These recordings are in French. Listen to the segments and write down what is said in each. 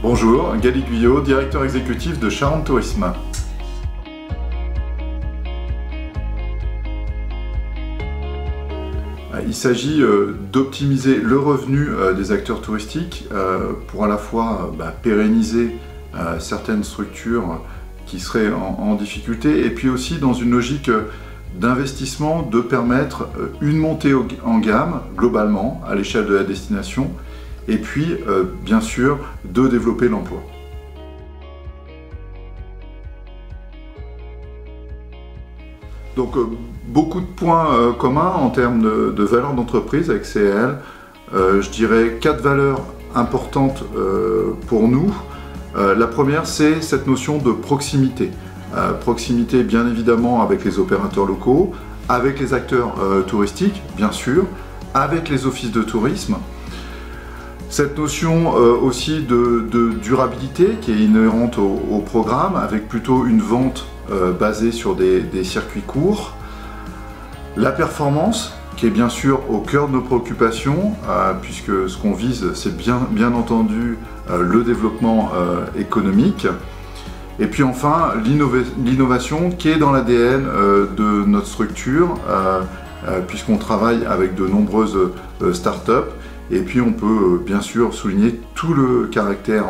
Bonjour, Gali Guyot, directeur exécutif de Charente Tourisme. Il s'agit d'optimiser le revenu des acteurs touristiques pour à la fois pérenniser certaines structures qui seraient en difficulté et puis aussi dans une logique d'investissement de permettre une montée en gamme globalement à l'échelle de la destination et puis bien sûr de développer l'emploi. Donc beaucoup de points communs en termes de valeur d'entreprise avec CEL. Je dirais 4 valeurs importantes pour nous. La première, c'est cette notion de proximité. Proximité bien évidemment avec les opérateurs locaux, avec les acteurs touristiques bien sûr, avec les offices de tourisme. Cette notion aussi de durabilité qui est inhérente au programme avec plutôt une vente basée sur des circuits courts. La performance qui est bien sûr au cœur de nos préoccupations puisque ce qu'on vise c'est bien entendu le développement économique. Et puis enfin l'innovation qui est dans l'ADN de notre structure puisqu'on travaille avec de nombreuses startups. Et puis on peut bien sûr souligner tout le caractère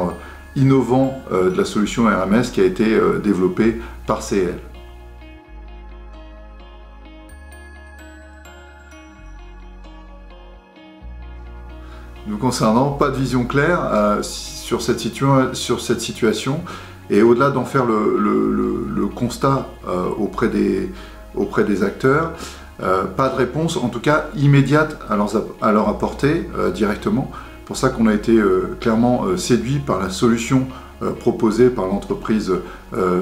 innovant de la solution RMS qui a été développée par CEL. Nous concernant, pas de vision claire sur cette situation et au-delà d'en faire le constat auprès des acteurs, pas de réponse, en tout cas immédiate à leur apporter directement. C'est pour ça qu'on a été clairement séduit par la solution proposée par l'entreprise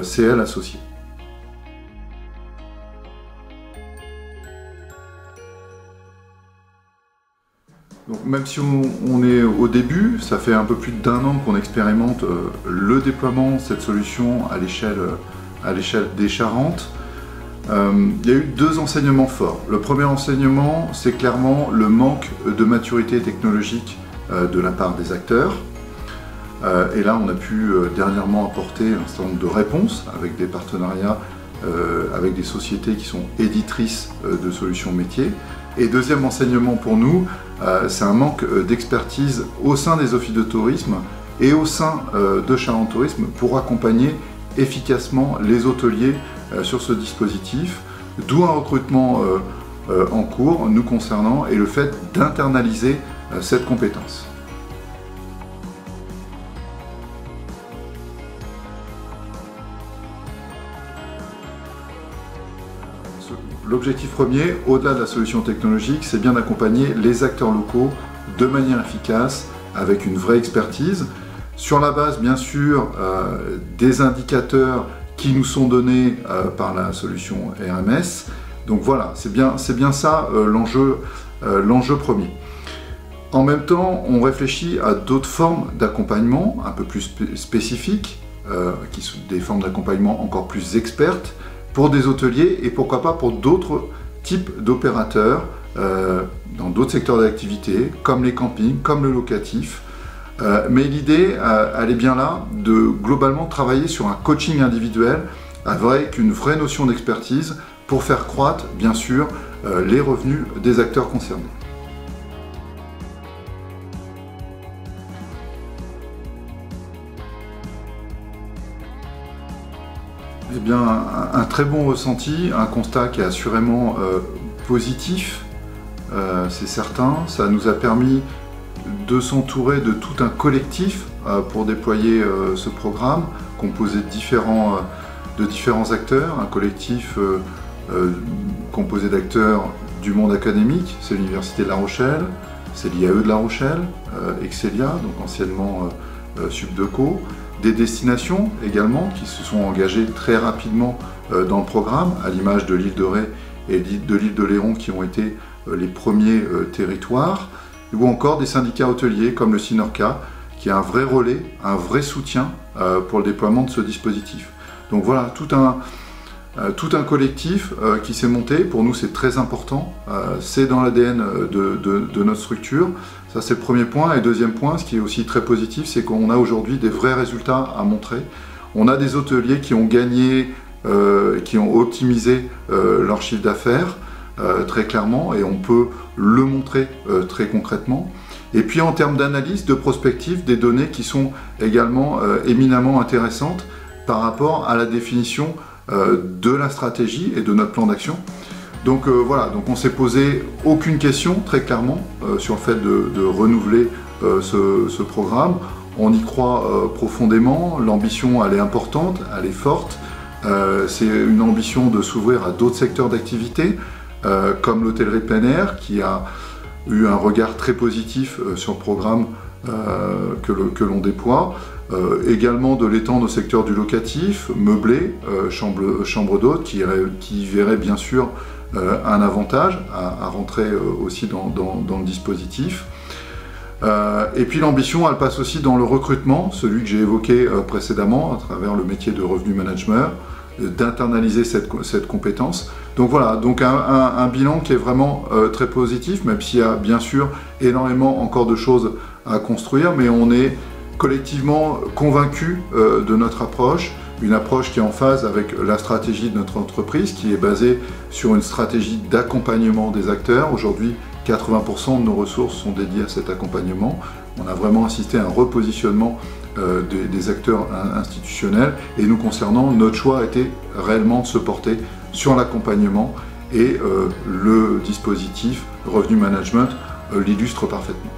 CEL Associés. Donc, même si on est au début, ça fait un peu plus d'1 an qu'on expérimente le déploiement de cette solution à l'échelle des Charentes. Il y a eu 2 enseignements forts. Le premier enseignement, c'est clairement le manque de maturité technologique de la part des acteurs. Et là, on a pu dernièrement apporter un certain nombre de réponses avec des partenariats avec des sociétés qui sont éditrices de solutions métiers. Et deuxième enseignement pour nous, c'est un manque d'expertise au sein des offices de tourisme et au sein de Charente Tourisme pour accompagner efficacement les hôteliers sur ce dispositif, d'où un recrutement en cours nous concernant et le fait d'internaliser cette compétence. L'objectif premier, au-delà de la solution technologique, c'est bien d'accompagner les acteurs locaux de manière efficace, avec une vraie expertise, sur la base bien sûr des indicateurs qui nous sont donnés par la solution RMS. Donc voilà, c'est bien ça l'enjeu premier. En même temps, on réfléchit à d'autres formes d'accompagnement un peu plus spécifiques, qui sont des formes d'accompagnement encore plus expertes, pour des hôteliers et pourquoi pas pour d'autres types d'opérateurs dans d'autres secteurs d'activité, comme les campings, comme le locatif. Mais l'idée, elle est bien là, de globalement travailler sur un coaching individuel avec une vraie notion d'expertise pour faire croître, bien sûr, les revenus des acteurs concernés. Eh bien, un très bon ressenti, un constat qui est assurément positif, c'est certain. Ça nous a permis de s'entourer de tout un collectif pour déployer ce programme, composé de différents acteurs, un collectif composé d'acteurs du monde académique, c'est l'Université de La Rochelle, c'est l'IAE de La Rochelle, Excelia, donc anciennement Subdeco, des destinations également qui se sont engagées très rapidement dans le programme, à l'image de l'île de Ré et de l'île de Léron qui ont été les premiers territoires, ou encore des syndicats hôteliers comme le Synorca qui a un vrai relais, un vrai soutien pour le déploiement de ce dispositif. Donc voilà, tout tout un collectif qui s'est monté. Pour nous, c'est très important. C'est dans l'ADN de notre structure. Ça, c'est le premier point. Et deuxième point, ce qui est aussi très positif, c'est qu'on a aujourd'hui des vrais résultats à montrer. On a des hôteliers qui ont gagné, qui ont optimisé leur chiffre d'affaires très clairement, et on peut le montrer très concrètement. Et puis en termes d'analyse, de prospective, des données qui sont également éminemment intéressantes par rapport à la définition de la stratégie et de notre plan d'action. Donc voilà, donc on s'est posé aucune question très clairement sur le fait de renouveler ce programme. On y croit profondément, l'ambition elle est importante, elle est forte. C'est une ambition de s'ouvrir à d'autres secteurs d'activité, comme l'hôtellerie plein air, qui a eu un regard très positif sur le programme que l'on déploie. Également de l'étendre au secteur du locatif, meublé, chambre d'hôtes, qui verrait bien sûr un avantage à rentrer aussi dans le dispositif. Et puis l'ambition, elle passe aussi dans le recrutement, celui que j'ai évoqué précédemment, à travers le métier de revenu management, d'internaliser cette compétence. Donc voilà, donc un bilan qui est vraiment très positif, même s'il y a bien sûr énormément encore de choses à construire, mais on est collectivement convaincus de notre approche, une approche qui est en phase avec la stratégie de notre entreprise, qui est basée sur une stratégie d'accompagnement des acteurs. Aujourd'hui, 80% de nos ressources sont dédiées à cet accompagnement. On a vraiment assisté à un repositionnement des acteurs institutionnels, et nous concernant, notre choix a été réellement de se porter sur l'accompagnement, et le dispositif Revenu Management l'illustre parfaitement.